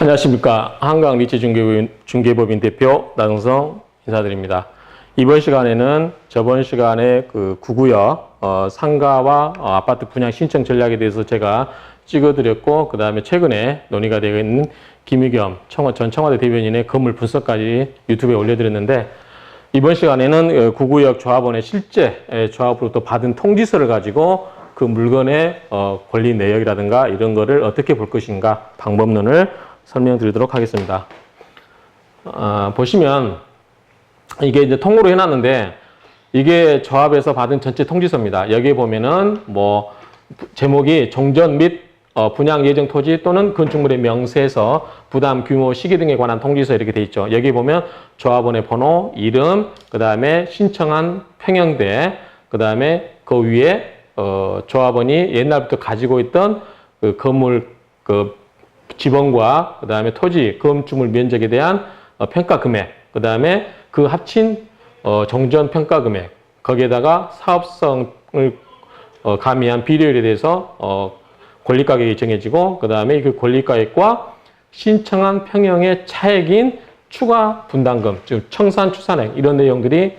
안녕하십니까. 한강리치중개법인 대표 나동성 인사드립니다. 이번 시간에는 저번 시간에 그 구구역 상가와 아파트 분양 신청 전략에 대해서 제가 찍어드렸고, 그 다음에 최근에 논의가 되고 있는 김의겸 전 청와대 대변인의 건물 분석까지 유튜브에 올려드렸는데, 이번 시간에는 구구역 조합원의 실제 조합으로부터 받은 통지서를 가지고 그 물건의 권리 내역이라든가 이런 거를 어떻게 볼 것인가 방법론을 설명드리도록 하겠습니다. 보시면 이게 이제 통으로 해놨는데, 이게 조합에서 받은 전체 통지서입니다. 여기에 보면은 뭐 제목이 종전 및 분양 예정 토지 또는 건축물의 명세서, 부담, 규모, 시기 등에 관한 통지서 이렇게 돼 있죠. 여기 보면 조합원의 번호, 이름, 그 다음에 신청한 평형대, 그 다음에 그 위에 조합원이 옛날부터 가지고 있던 그 건물 지번과 그 다음에 토지, 건축물 면적에 대한 평가 금액, 그 다음에 그 합친 종전 평가 금액, 거기에다가 사업성을 가미한 비료율에 대해서 권리가격이 정해지고, 그 다음에 그 권리가격과 신청한 평형의 차액인 추가 분담금, 즉 청산 추산액, 이런 내용들이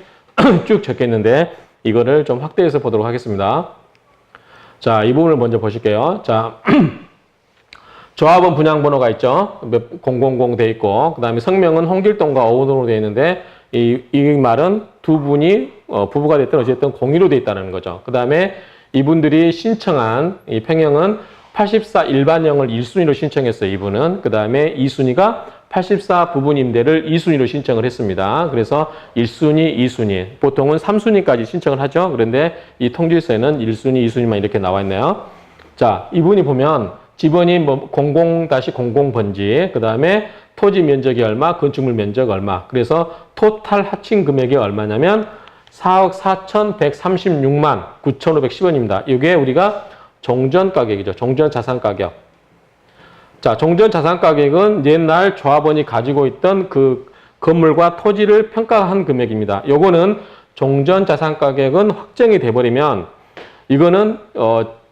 쭉 적혀 있는데, 이거를 좀 확대해서 보도록 하겠습니다. 자, 이 부분을 먼저 보실게요. 자, 조합원 분양번호가 있죠. 000 돼 있고, 그 다음에 성명은 홍길동과 어원으로 돼 있는데, 이 말은 두 분이 부부가 됐든 어쨌든 공유로 돼 있다는 거죠. 그 다음에 이분들이 신청한 이 평형은 84 일반형을 1순위로 신청했어요, 이분은. 그 다음에 2순위가 84 부분 임대를 2순위로 신청을 했습니다. 그래서 1순위, 2순위. 보통은 3순위까지 신청을 하죠. 그런데 이 통지서에는 1순위, 2순위만 이렇게 나와 있네요. 자, 이분이 보면 지번이 뭐 00-00번지, 그 다음에 토지 면적이 얼마, 건축물 면적 얼마. 그래서 토탈 합친 금액이 얼마냐면 4억 4,136만 9,510원입니다. 이게 우리가 종전 가격이죠. 종전 자산 가격. 자, 종전 자산 가격은 옛날 조합원이 가지고 있던 그 건물과 토지를 평가한 금액입니다. 요거는 종전 자산 가격은 확정이 돼버리면 이거는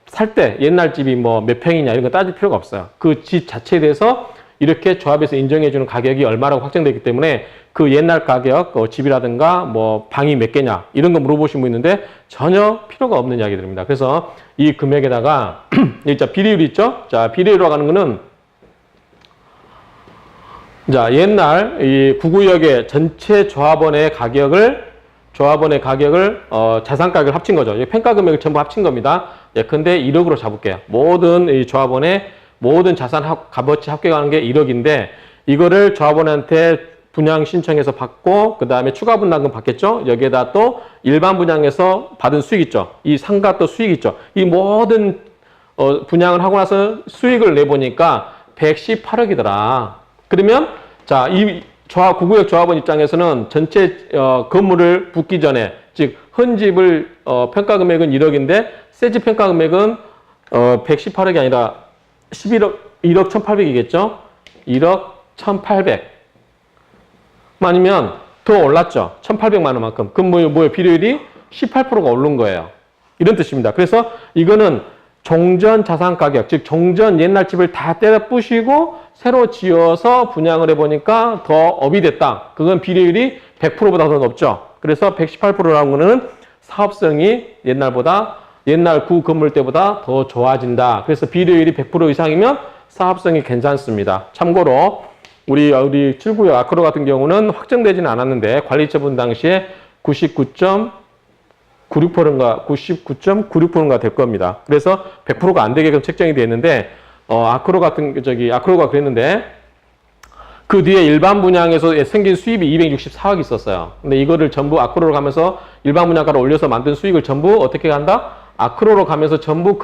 살 때 옛날 집이 뭐 몇 평이냐 이런 거 따질 필요가 없어요. 그 집 자체에 대해서 이렇게 조합에서 인정해주는 가격이 얼마라고 확정되기 때문에 그 옛날 가격, 집이라든가 뭐 방이 몇 개냐 이런 거 물어보신 분 있는데 전혀 필요가 없는 이야기들입니다. 그래서 이 금액에다가 자, 비례율 있죠? 자, 비례율이라고 하는 거는 자, 옛날 이 구구역의 전체 조합원의 가격을 자산 가격을 합친 거죠. 평가 금액을 전부 합친 겁니다. 예컨대 1억으로 잡을게요. 모든 이 조합원의 모든 자산 값어치 합계하는 게 1억인데, 이거를 조합원한테 분양 신청해서 받고, 그 다음에 추가 분담금 받겠죠? 여기에다 또 일반 분양에서 받은 수익 있죠? 이 상가 또 수익 있죠? 이 모든 분양을 하고 나서 수익을 내보니까 118억이더라. 그러면 자, 이 구구역 조합원 입장에서는 전체 건물을 붙기 전에, 즉 헌집을 평가 금액은 1억인데 새집 평가 금액은 118억이 아니라 1억 1,800이겠죠? 1억 1,800. 아니면 더 올랐죠? 1,800만 원만큼. 그럼 뭐예요? 비례율이 18%가 오른 거예요. 이런 뜻입니다. 그래서 이거는 종전 자산 가격, 즉 종전 옛날 집을 다 때려 부시고 새로 지어서 분양을 해보니까 더 업이 됐다. 그건 비례율이 100%보다 더 높죠. 그래서 118%라는 거는 사업성이 옛날 구 건물 때보다 더 좋아진다. 그래서 비례율이 100% 이상이면 사업성이 괜찮습니다. 참고로 우리 7구역 아크로 같은 경우는 확정되지는 않았는데 관리처분 당시에 99.96%인가 될 겁니다. 그래서 100%가 안 되게끔 책정이 되어 있는데, 아크로가 그랬는데, 그 뒤에 일반 분양에서 생긴 수입이 264억이 있었어요. 근데 이거를 전부 아크로로 가면서 일반 분양가를 올려서 만든 수익을 전부 어떻게 한다? 아크로로 가면서 전부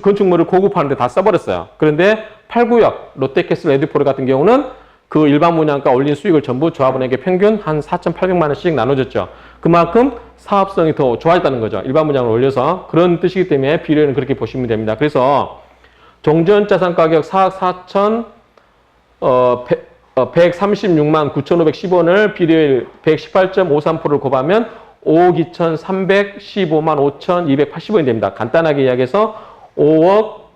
건축물을 고급하는데 다 써버렸어요. 그런데 8구역 롯데캐슬 레드포르 같은 경우는 그 일반 분양가 올린 수익을 전부 조합원에게 평균 한 4,800만 원씩 나눠줬죠. 그만큼 사업성이 더 좋아졌다는 거죠. 일반 분양을 올려서. 그런 뜻이기 때문에 비례율은 그렇게 보시면 됩니다. 그래서 종전자산 가격 4억 4,136만 9,510원을 비례율 118.53%를 곱하면 5억 2,315만 5,280원이 됩니다. 간단하게 이야기해서 5억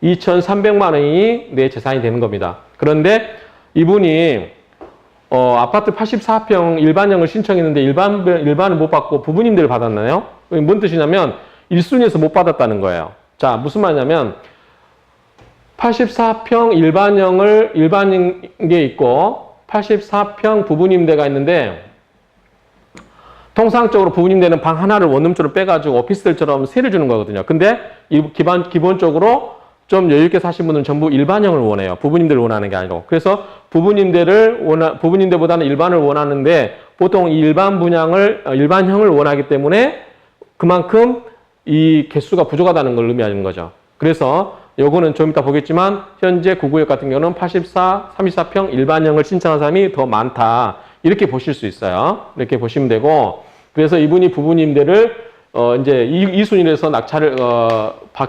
2,300만 원이 내 재산이 되는 겁니다. 그런데 이분이 아파트 84평 일반형을 신청했는데 일반을 못 받고 부부님들을 받았나요? 뭔 뜻이냐면 1순위에서 못 받았다는 거예요. 자, 무슨 말이냐면 84평 일반인 게 있고 84평 부부님대가 있는데 통상적으로 부부님대는 방 하나를 원룸처럼 빼가지고 오피스텔처럼 세를 주는 거거든요. 근데 기본적으로 좀 여유있게 사신 분은 전부 일반형을 원해요. 부부님들을 원하는 게 아니고. 그래서 부부님들보다는 일반을 원하는데 보통 이 일반형을 원하기 때문에 그만큼 이 개수가 부족하다는 걸 의미하는 거죠. 그래서 요거는 좀 이따 보겠지만 현재 구구역 같은 경우는 34평 일반형을 신청한 사람이 더 많다. 이렇게 보실 수 있어요. 이렇게 보시면 되고 그래서 이분이 부부님들을 이제 2순위에서 낙찰을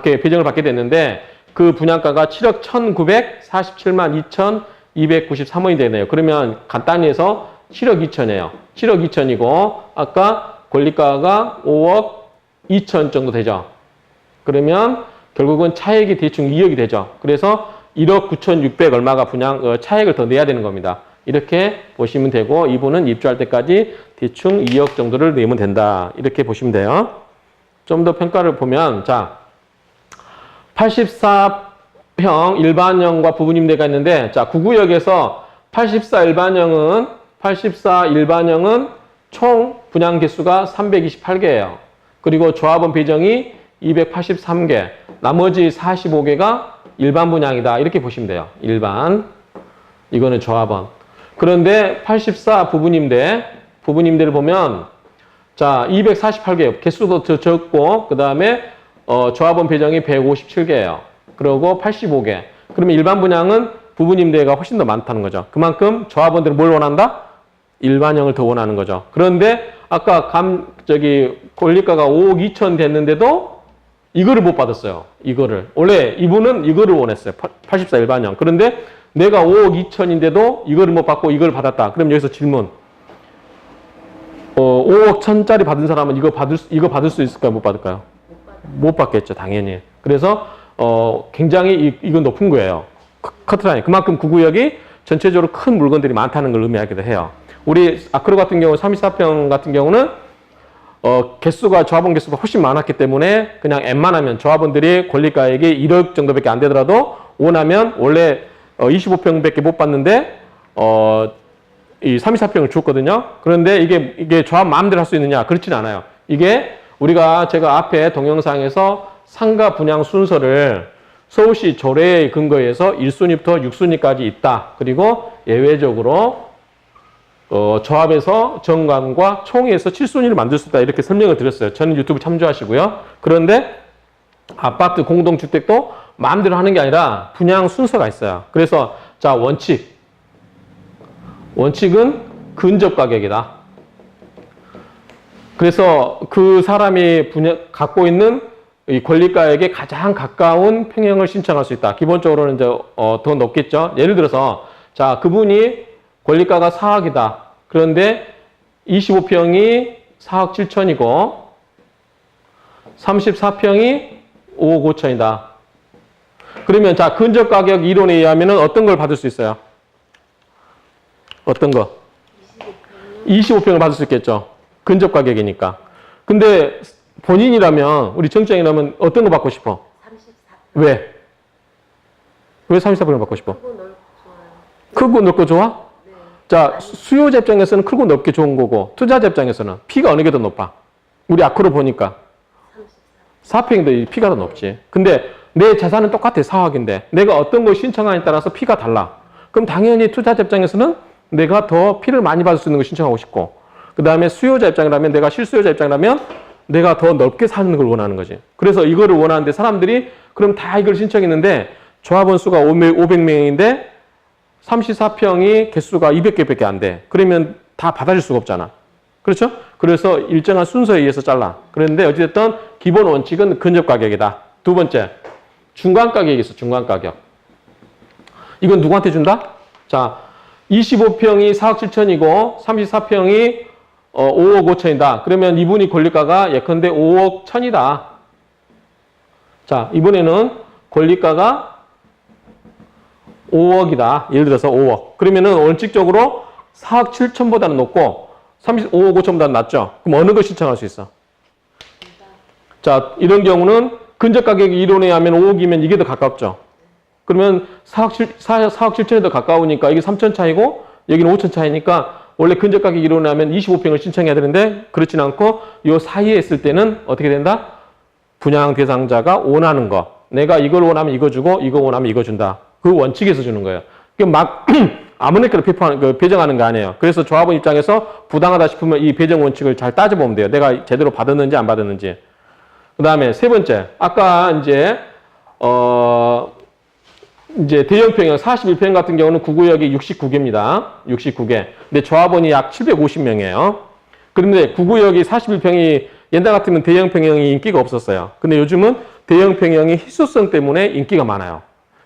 배정을 받게 됐는데 그 분양가가 7억 1,947만 2,293원이 되네요. 그러면 간단히 해서 7억 2천이에요. 7억 2천이고 아까 권리가가 5억 2천 정도 되죠. 그러면 결국은 차액이 대충 2억이 되죠. 그래서 1억 9,600 얼마가 차액을 더 내야 되는 겁니다. 이렇게 보시면 되고 이분은 입주할 때까지 대충 2억 정도를 내면 된다. 이렇게 보시면 돼요. 좀 더 평가를 보면 자 84평 일반형과 부부님대가 있는데 자 구구역에서 84 일반형은 총 분양 개수가 328개예요. 그리고 조합원 배정이 283개, 나머지 45개가 일반 분양이다. 이렇게 보시면 돼요. 일반. 이거는 조합원. 그런데 84 부부님대를 보면 자 248개요. 개수도 더 적고 그 다음에 조합원 배정이 157개예요. 그리고 85개. 그러면 일반 분양은 부부님대가 훨씬 더 많다는 거죠. 그만큼 조합원들은 뭘 원한다? 일반형을 더 원하는 거죠. 그런데 아까 권리가가 5억 2천 됐는데도 이거를 못 받았어요. 이거를. 원래 이분은 이거를 원했어요. 84 일반형. 그런데 내가 5억 2천인데도 이거를 못 받고 이걸 받았다. 그럼 여기서 질문. 5억 1천짜리 받은 사람은 이거 받을 수 있을까요? 못 받을까요? 못 받겠죠. 당연히. 그래서 굉장히 이건 높은 거예요. 커트라인. 그만큼 구구역이 전체적으로 큰 물건들이 많다는 걸 의미하기도 해요. 우리 아크로 같은 경우 34평 같은 경우는 조합원 개수가 훨씬 많았기 때문에 그냥 웬만하면 조합원들이 권리가액이 1억 정도밖에 안 되더라도 원하면 원래 25평밖에 못 받는데 이 34평을 줬거든요. 그런데 이게 조합 마음대로 할 수 있느냐? 그렇진 않아요. 이게 제가 앞에 동영상에서 상가 분양 순서를 서울시 조례에 근거해서 1순위부터 6순위까지 있다. 그리고 예외적으로 조합에서 정관과 총회에서 7순위를 만들 수 있다. 이렇게 설명을 드렸어요. 저는 유튜브 참조하시고요. 그런데 아파트 공동주택도 마음대로 하는 게 아니라 분양 순서가 있어요. 그래서 자 원칙은 근접 가격이다. 그래서 그 사람이 갖고 있는 이 권리가액에 가장 가까운 평형을 신청할 수 있다. 기본적으로는 이제 더 높겠죠. 예를 들어서 자 그분이 권리가가 4억이다. 그런데 25평이 4억 7천이고 34평이 5억 5천이다. 그러면 자 근접 가격 이론에 의하면 어떤 걸 받을 수 있어요? 어떤 거? 25평을 받을 수 있겠죠. 근접 가격이니까. 근데 본인이라면 우리 정장이라면 어떤 거 받고 싶어? 34. 왜? 왜 34평을 받고 싶어? 크고 넓고 좋아? 네. 자, 수요자 입장에서는 크고 넓게 좋은 거고 투자자 입장에서는 피가 어느 게 더 높아? 우리 아크로 보니까 4평인데 피가 더 높지. 근데 내 재산은 똑같아. 4억인데 내가 어떤 걸 신청하냐에 따라서 피가 달라. 그럼 당연히 투자자 입장에서는 내가 더 피를 많이 받을 수 있는 걸 신청하고 싶고 그 다음에 수요자 입장이라면 내가 실수요자 입장이라면 내가 더 넓게 사는 걸 원하는 거지. 그래서 이거를 원하는데 사람들이 그럼 다 이걸 신청했는데 조합원 수가 500명인데 34평이 개수가 200개밖에 안 돼. 그러면 다 받아줄 수가 없잖아. 그렇죠? 그래서 일정한 순서에 의해서 잘라. 그런데 어찌됐든 기본 원칙은 근접 가격이다. 두 번째, 중간 가격이 있어. 중간 가격. 이건 누구한테 준다? 자, 25평이 4억 7천이고 34평이 5억 5천이다. 그러면 이분이 권리가가 예컨대 5억 1천이다. 자, 이번에는 권리가가 5억이다. 예를 들어서 5억. 그러면은 원칙적으로 4억 7천보다는 높고 35억 5천보다는 낮죠. 그럼 어느 걸 신청할 수 있어? 자, 이런 경우는 근적 가격이 이론에 하면 5억이면 이게 더 가깝죠. 그러면 4억 7천에 더 가까우니까 이게 3천 차이고 여기는 5천 차이니까 원래 근적 가격 이론에 하면 25평을 신청해야 되는데 그렇진 않고 이 사이에 있을 때는 어떻게 된다? 분양 대상자가 원하는 거. 내가 이걸 원하면 이거 주고 이거 원하면 이거 준다. 그 원칙에서 주는 거예요. 막 아무렇게나 배정하는 거 아니에요. 그래서 조합원 입장에서 부당하다 싶으면 이 배정 원칙을 잘 따져보면 돼요. 내가 제대로 받았는지 안 받았는지. 그 다음에 세 번째, 아까 이제 대형 평형 41평 같은 경우는 구구역이 69개입니다. 69개. 근데 조합원이 약 750명이에요. 그런데 구구역이 41평이 옛날 같으면 대형 평형이 인기가 없었어요. 근데 요즘은 대형 평형이 희소성 때문에 인기가 많아요.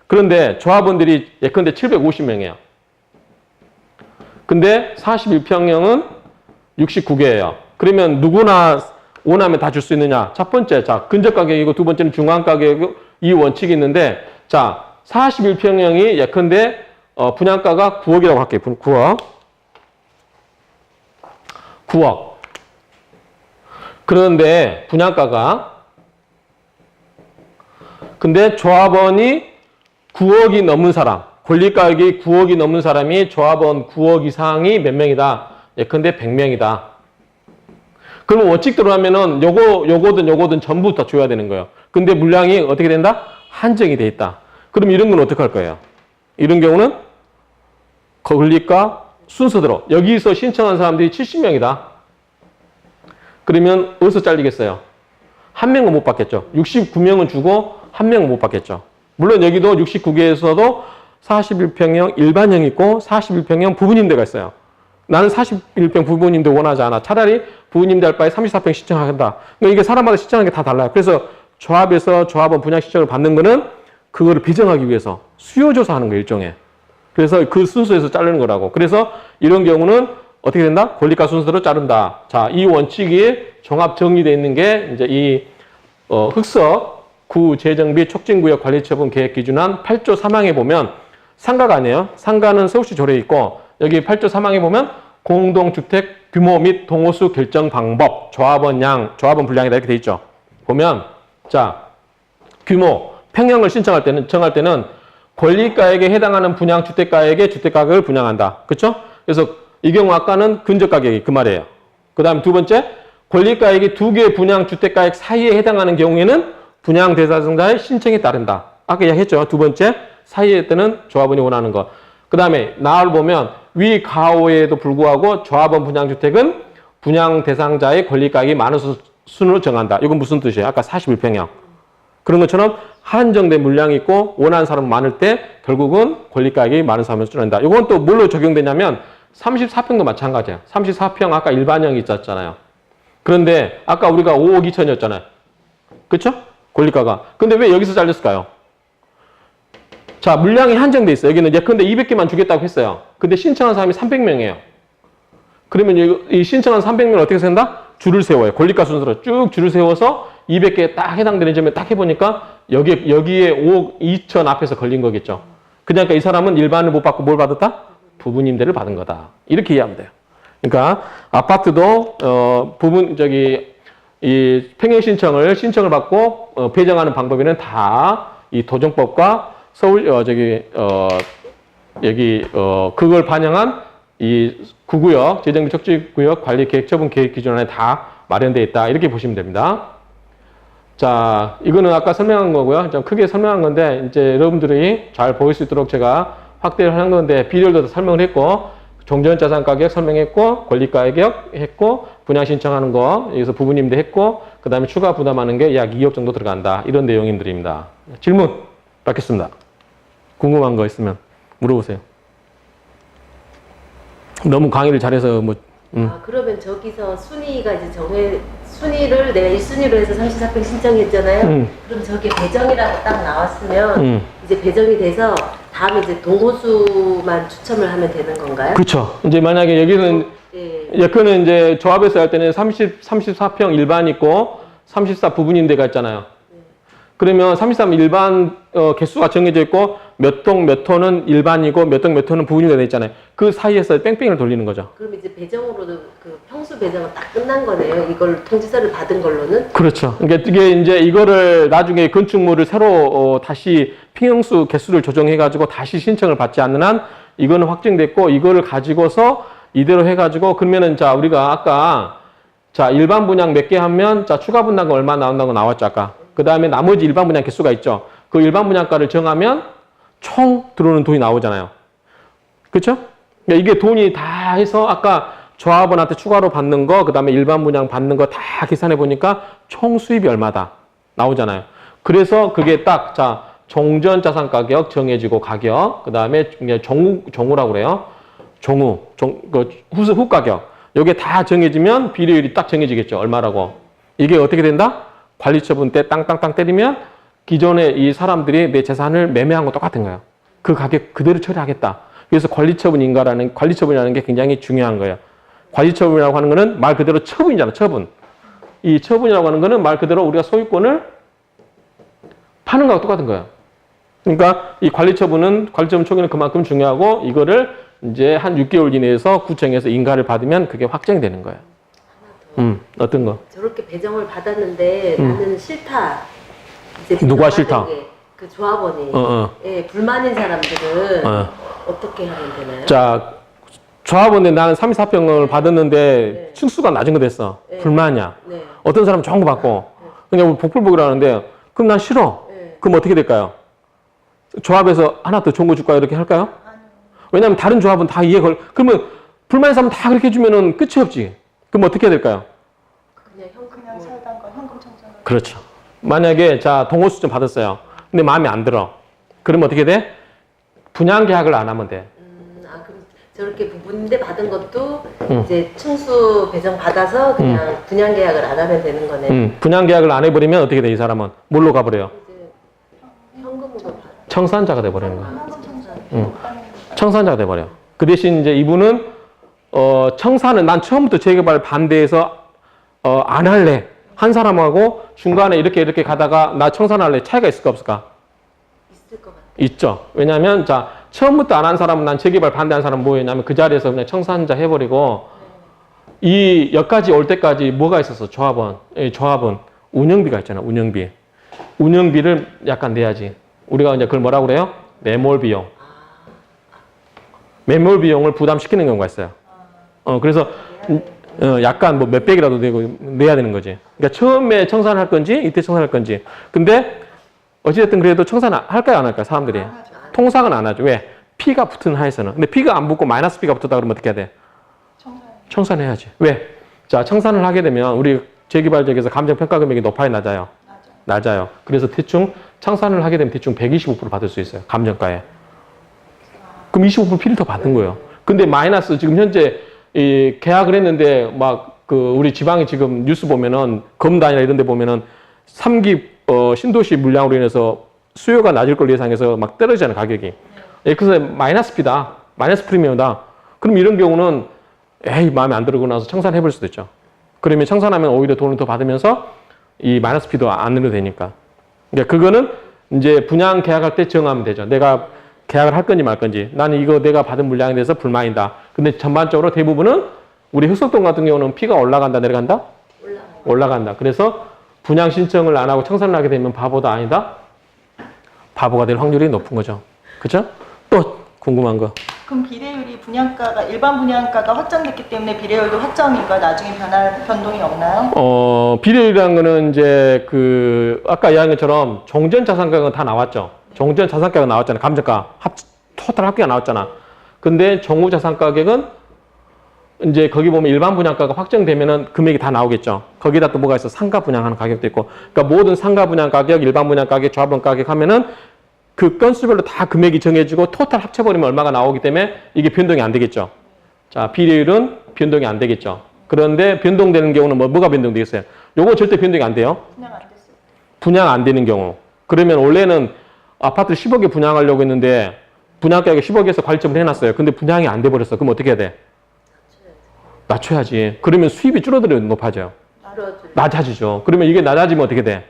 그런데 조합원들이 예컨대 750명이에요. 근데 41평형은 69개예요. 그러면 누구나 원하면 다 줄 수 있느냐? 첫 번째, 자, 근적 가격이고 두 번째는 중간 가격이고 이 원칙이 있는데, 자, 41평형이 예컨대 분양가가 9억이라고 할게요. 9억. 9억. 그런데 분양가가 근데 조합원이 9억이 넘는 사람, 권리가격이 9억이 넘는 사람이 조합원 9억 이상이 몇 명이다? 예컨대 100명이다. 그러면 원칙대로 하면은 요거든 전부 다 줘야 되는 거예요. 근데 물량이 어떻게 된다? 한정이 돼 있다. 그럼 이런 건 어떻게 할 거예요? 이런 경우는 권리가 순서대로 여기서 신청한 사람들이 70명이다. 그러면 어디서 잘리겠어요? 한 명은 못 받겠죠. 69명은 주고 한 명은 못 받겠죠. 물론 여기도 69개에서도 41평형 일반형 있고 41평형 부부님대가 있어요. 나는 41평 부부님대 원하지 않아. 차라리 부부님대 할 바에 34평 신청한다. 그러니까 이게 사람마다 신청하는 게 다 달라요. 그래서 조합에서 조합원 분양 신청을 받는 거는 그거를 배정하기 위해서 수요조사하는 거예요, 일종의. 그래서 그 순서에서 자르는 거라고. 그래서 이런 경우는 어떻게 된다? 권리가 순서대로 자른다. 자, 이 원칙이 종합 정리되어 있는 게 이제 이 흑석 구 재정비 촉진구역 관리처분 계획 기준안 8조 3항에 보면 상가가 아니에요. 상가는 서울시 조례에 있고 여기 8조 3항에 보면 공동주택 규모 및 동호수 결정 방법, 조합원 양, 조합원 분량이다 이렇게 돼 있죠. 보면 자 규모 평형을 신청할 때는 정할 때는 권리가액에 해당하는 분양 주택가액의 주택가격을 분양한다. 그렇죠? 그래서 이 경우 아까는 근적 가격이 그 말이에요. 그 다음 두 번째 권리가액이 두 개의 분양 주택가액 사이에 해당하는 경우에는 분양 대상자의 신청에 따른다. 아까 이야기했죠. 두 번째 사이에 때는 조합원이 원하는 것. 그 다음에 나를 보면 위 가오에도 불구하고 조합원 분양주택은 분양 대상자의 권리가액이 많은 순으로 정한다. 이건 무슨 뜻이에요? 아까 41평형. 그런 것처럼 한정된 물량이 있고 원하는 사람 많을 때 결국은 권리가액이 많은 사람을 줄여낸다. 이건 또 뭘로 적용되냐면 34평도 마찬가지예요. 34평 아까 일반형이 있었잖아요. 그런데 아까 우리가 5억 2천이었잖아요. 그렇죠? 권리가가. 근데 왜 여기서 잘렸을까요? 자, 물량이 한정돼 있어요. 여기는 예컨대 200개만 주겠다고 했어요. 근데 신청한 사람이 300명이에요. 그러면 이 신청한 300명을 어떻게 센다? 줄을 세워요. 권리가 순서로 쭉 줄을 세워서 200개에 딱 해당되는 점에 딱 해보니까 여기에 5억 2천 앞에서 걸린 거겠죠. 그러니까 이 사람은 일반을 못 받고 뭘 받았다? 부부님대를 받은 거다. 이렇게 이해하면 돼요. 그러니까 아파트도 이 평형 신청을 받고 배정하는 방법에는 다 이 도정법과 그걸 반영한 이 구구역, 재정비 촉진구역 관리 계획 처분 계획 기준안에 다 마련되어 있다. 이렇게 보시면 됩니다. 자, 이거는 아까 설명한 거고요. 좀 크게 설명한 건데, 이제 여러분들이 잘 보일 수 있도록 제가 확대를 한 건데, 비율도 설명을 했고, 종전자산 가격 설명했고, 권리가격 했고, 분양 신청하는 거, 여기서 부부님도 했고, 그 다음에 추가 부담하는 게 약 2억 정도 들어간다. 이런 내용들입니다. 질문 받겠습니다. 궁금한 거 있으면 물어보세요. 너무 강의를 잘해서 그러면 저기서 순위가 이제 순위를 내가 1순위로 해서 34평 신청했잖아요. 그럼 저게 배정이라고 딱 나왔으면 이제 배정이 돼서 다음에 이제 동호수만 추첨을 하면 되는 건가요? 그렇죠. 이제 만약에 여기는 예컨대 이제 조합에서 할 때는 34평 일반 있고 34 부부님대가 있잖아요. 그러면 33 일반 개수가 정해져 있고 몇 동 몇 호는 일반이고 몇 동 몇 호는 부분이가 돼 있잖아요. 그 사이에서 뺑뺑이를 돌리는 거죠. 그럼 이제 배정으로도 그 평수 배정은 딱 끝난 거네요. 이걸 통지서를 받은 걸로는. 그렇죠. 그러니까 이게 이제 이거를 나중에 건축물을 새로 다시 평수 개수를 조정해 가지고 다시 신청을 받지 않는 한 이거는 확정됐고 이거를 가지고서 이대로 해 가지고 그러면은 자 우리가 아까 자 일반 분양 몇 개 하면 자 추가 분양가 얼마 나온다고 나왔죠 아까. 그 다음에 나머지 일반 분양 개수가 있죠. 그 일반 분양가를 정하면 총 들어오는 돈이 나오잖아요. 그렇죠? 그러니까 이게 돈이 다 해서 아까 조합원한테 추가로 받는 거, 그 다음에 일반 분양 받는 거 다 계산해 보니까 총 수입이 얼마다 나오잖아요. 그래서 그게 딱, 자, 종전 자산 가격 정해지고 가격, 그 다음에 종후라고 그래요. 후 가격. 요게 다 정해지면 비례율이 딱 정해지겠죠. 얼마라고. 이게 어떻게 된다? 관리처분 때 땅땅땅 때리면 기존에 이 사람들이 내 재산을 매매한 거 똑같은 거예요. 그 가격 그대로 처리하겠다. 그래서 관리처분이라는 게 굉장히 중요한 거예요. 관리처분이라고 하는 거는 말 그대로 처분이잖아, 처분. 이 처분이라고 하는 거는 말 그대로 우리가 소유권을 파는 거하고 똑같은 거예요. 그러니까 이 관리처분 초기는 그만큼 중요하고 이거를 이제 한 6개월 이내에서 구청에서 인가를 받으면 그게 확정이 되는 거예요. 어떤 거? 저렇게 배정을 받았는데 나는 싫다. 이제 누가 싫다? 그 조합원이. 예, 불만인 사람들은 어떻게 하면 되나요? 자, 조합원에 나는 34평을 받았는데 층수가 낮은 거 됐어. 불만이야. 네. 어떤 사람은 좋은 거 받고. 그냥 복불복이라는데 그럼 난 싫어. 그럼 어떻게 될까요? 조합에서 하나 더 좋은 거 줄까요? 이렇게 할까요? 왜냐하면 다른 조합은 다 그러면 불만인 사람은 다 그렇게 해주면은 끝이 없지. 그럼 어떻게 해야 될까요? 그냥 살던 거 현금 청산. 그렇죠. 만약에 자 동호수점 받았어요. 근데 마음에 안 들어. 그러면 어떻게 돼? 분양 계약을 안 하면 돼. 그럼 저렇게 부분인데 받은 것도 이제 층수 배정 받아서 그냥 분양 계약을 안 하면 되는 거네. 분양 계약을 안 해버리면 어떻게 돼? 이 사람은 뭘로 가버려요? 이제 현금으로 받아. 청산자가 돼버리는 거야. 청산자가 돼버려. 그 대신 이제 이분은 청산은 난 처음부터 재개발 반대해서 안 할래. 한 사람하고 중간에 이렇게 가다가 나 청산할래. 차이가 있을까 없을까? 있을 것 같아. 있죠. 왜냐하면 자 처음부터 안 한 사람은 난 재개발 반대한 사람 뭐였냐면 그 자리에서 그냥 청산자 해버리고 이 여기까지 올 때까지 뭐가 있었어? 조합원 운영비가 있잖아. 운영비를 약간 내야지. 우리가 이제 그걸 뭐라고 그래요? 매몰 비용. 매몰 비용을 부담시키는 경우가 있어요. 그래서 약간 뭐 몇백이라도 내야 되는 거지. 그러니까 처음에 청산할 건지 이때 청산할 건지. 근데 어찌됐든 그래도 청산 할까요 안 할까요 사람들이? 통상은 안 하죠. 왜? P가 붙은 하에서는. 근데 P가 안 붙고 마이너스 P가 붙었다 그러면 어떻게 해야 돼? 청산해야지. 왜? 자 청산을 하게 되면 우리 재개발 지역에서 감정평가 금액이 높아요 낮아요? 낮아요. 그래서 대충 청산을 하게 되면 대충 125% 받을 수 있어요. 감정가에. 그럼 25% P를 더 받은 거예요. 근데 마이너스 지금 현재 이 계약을 했는데 막 그 우리 지방에 지금 뉴스 보면은 검단이나 이런 데 보면은 3기 신도시 물량으로 인해서 수요가 낮을 걸 예상해서 막 떨어지잖아요 가격이. 그래서 마이너스 P다. 마이너스 프리미엄이다. 그럼 이런 경우는 에이 마음에 안 들고 나서 청산해 볼 수도 있죠. 그러면 청산하면 오히려 돈을 더 받으면서 이 마이너스 P도 안 늘어도 되니까. 그러니까 그거는 이제 분양 계약할 때 정하면 되죠. 내가 계약을 할 건지 말 건지. 나는 이거 내가 받은 물량에 대해서 불만이다. 근데 전반적으로 대부분은 우리 흑석동 같은 경우는 P가 올라간다 내려간다? 올라간다. 그래서 분양 신청을 안 하고 청산을 하게 되면 바보다 아니다? 바보가 될 확률이 높은 거죠. 그렇죠? 또 궁금한 거. 그럼 비례율이 일반 분양가가 확정됐기 때문에 비례율도 확정인가 나중에 변동이 없나요? 비례율이라는 거는 이제 아까 이야기한 것처럼 종전 자산가격은 다 나왔죠. 종전 자산가격 나왔잖아요. 감정가 토탈 합계가 나왔잖아. 근데 종후 자산가격은 이제 거기 보면 일반 분양가가 확정되면은 금액이 다 나오겠죠. 거기다 또 뭐가 있어? 상가 분양하는 가격도 있고. 그러니까 모든 상가 분양 가격, 일반 분양 가격, 조합원 가격 하면은 그 건수별로 다 금액이 정해지고 토탈 합쳐버리면 얼마가 나오기 때문에 이게 변동이 안 되겠죠. 자, 비례율은 변동이 안 되겠죠. 그런데 변동되는 경우는 뭐가 변동되겠어요? 요거 절대 변동이 안 돼요. 분양 안 됐어요. 분양 안 되는 경우. 그러면 원래는 아파트 10억에 분양하려고 했는데 분양가격 10억에서 관리처분 해놨어요. 근데 분양이 안 돼버렸어. 그럼 어떻게 해야 돼? 낮춰야지. 그러면 수입이 줄어들어 높아져요. 낮아지죠. 그러면 이게 낮아지면 어떻게 돼?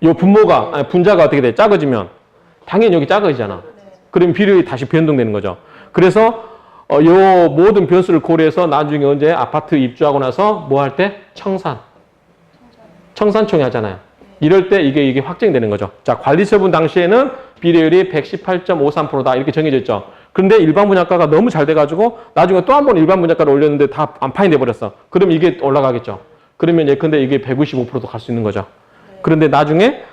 요 분모가, 아니, 분자가 어떻게 돼? 작아지면 당연히 여기 작아지잖아. 그럼 비율이 다시 변동되는 거죠. 그래서 요 모든 변수를 고려해서 나중에 언제 아파트 입주하고 나서 뭐 할 때? 청산총회 하잖아요. 이럴 때 이게 확정되는 거죠. 자, 관리처분 당시에는 비례율이 118.53%다 이렇게 정해져 있죠. 그런데 일반 분양가가 너무 잘 돼가지고 나중에 또 한 번 일반 분양가를 올렸는데 다 안판이 돼버렸어. 그럼 이게 올라가겠죠. 그러면 예컨대 이게 155%도 갈 수 있는 거죠. 그런데 나중에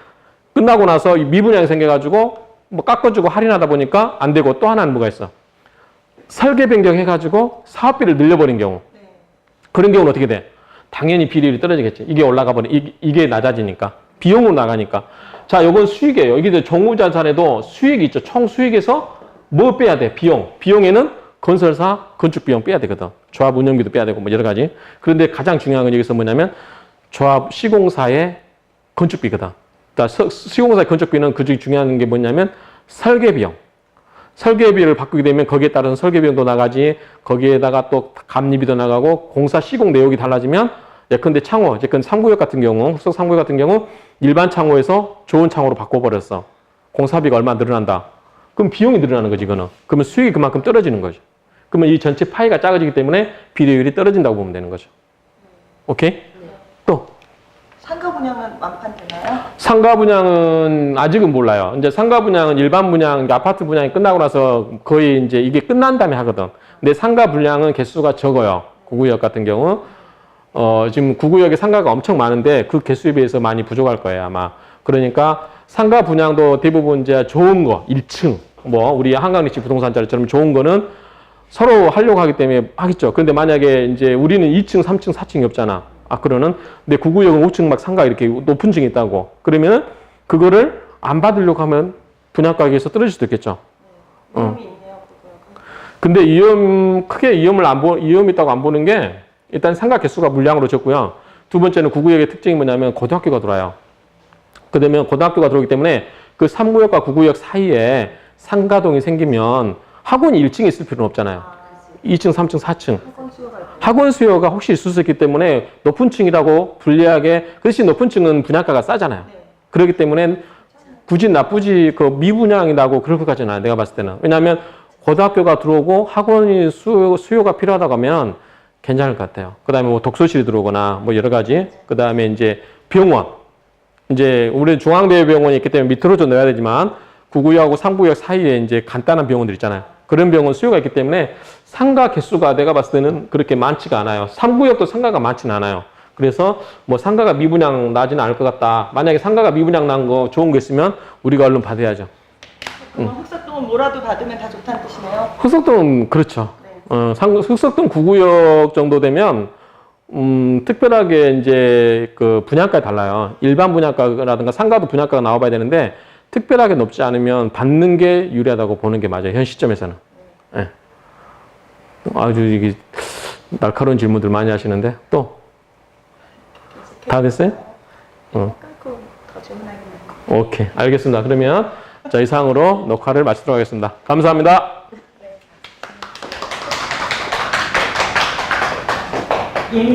끝나고 나서 미분양이 생겨가지고 뭐 깎아주고 할인하다 보니까 안 되고 또 하나는 뭐가 있어? 설계 변경해가지고 사업비를 늘려버린 경우. 그런 경우는 어떻게 돼? 당연히 비율이 떨어지겠지. 이게 올라가 버리, 이게 낮아지니까. 비용으로 나가니까. 자, 요건 수익이에요. 이게 정부자산에도 수익이 있죠. 총 수익에서 뭐 빼야 돼? 비용. 비용에는 건설사 건축 비용 빼야 되거든. 조합 운영비도 빼야 되고 뭐 여러 가지. 그런데 가장 중요한 건 여기서 뭐냐면 조합 시공사의 건축비거든. 시공사의 건축비는 그 중에 중요한 게 뭐냐면 설계비용. 설계비를 바꾸게 되면 거기에 따른 설계비용도 나가지, 거기에다가 또 감리비도 나가고, 공사 시공 내역이 달라지면, 예컨대 창호, 예컨 3구역 같은 경우, 흑석 3구역 같은 경우, 일반 창호에서 좋은 창호로 바꿔버렸어. 공사비가 얼마 늘어난다. 그럼 비용이 늘어나는 거지, 이거는. 그러면 수익이 그만큼 떨어지는 거죠. 그러면 이 전체 파이가 작아지기 때문에 비례율이 떨어진다고 보면 되는 거죠. 오케이? 또. 상가 분양은 완판되나요? 상가 분양은 아직은 몰라요. 이제 상가 분양은 일반 분양, 아파트 분양이 끝나고 나서 거의 이제 이게 끝난 다음에 하거든. 근데 상가 분양은 개수가 적어요. 구구역 같은 경우. 지금 구구역에 상가가 엄청 많은데 그 개수에 비해서 많이 부족할 거예요, 아마. 그러니까 상가 분양도 대부분 이제 좋은 거, 1층, 뭐 우리 한강리치 부동산자리처럼 좋은 거는 서로 하려고 하기 때문에 하겠죠. 그런데 만약에 이제 우리는 2층, 3층, 4층이 없잖아. 그러는, 근데 구구역은 5층 막 상가 이렇게 높은 층이 있다고. 그러면은 그거를 안 받으려고 하면 분양 가격에서 떨어질 수도 있겠죠. 위험이 있네요, 구구역은. 근데 크게 위험이 있다고 안 보는 게 일단 상가 개수가 물량으로 적고요. 두 번째는 구구역의 특징이 뭐냐면 고등학교가 들어와요. 그러면 고등학교가 들어오기 때문에 그 3구역과 9구역 사이에 상가동이 생기면 학원이 1층에 있을 필요는 없잖아요. 2층, 3층, 4층. 학원 수요가 혹시 있을 수 있기 때문에 높은 층이라고 불리하게, 그 대신 높은 층은 분양가가 싸잖아요. 그렇기 때문에 굳이 나쁘지, 미분양이 나고 그럴 것 같지는 않아요. 내가 봤을 때는. 왜냐하면 고등학교가 들어오고 학원이 수요가 필요하다고 하면 괜찮을 것 같아요. 그 다음에 뭐 독서실이 들어오거나 뭐 여러 가지. 그 다음에 이제 병원. 이제 우리 중앙대병원이 있기 때문에 밑으로 좀 넣어야 되지만 9구역하고 3구역 사이에 이제 간단한 병원들 있잖아요. 그런 병원 수요가 있기 때문에 상가 개수가 내가 봤을 때는 그렇게 많지가 않아요. 3구역도 상가가 많지는 않아요. 그래서 뭐 상가가 미분양 나지는 않을 것 같다. 만약에 상가가 미분양 난 거 좋은 거 있으면 우리가 얼른 받아야죠. 그럼 흑석동은 뭐라도 받으면 다 좋다는 뜻이네요? 흑석동은 그렇죠. 흑석동 9구역 정도 되면 특별하게 이제 그 분양가에 달라요. 일반 분양가라든가 상가도 분양가가 나와봐야 되는데 특별하게 높지 않으면 받는 게 유리하다고 보는 게 맞아요. 현 시점에서는. 네. 아주 이게 날카로운 질문들 많이 하시는데 또 다 됐어요? 끊고 더 질문하겠네요. 오케이, 알겠습니다. 그러면 자, 이상으로 녹화를 마치도록 하겠습니다. 감사합니다. 예민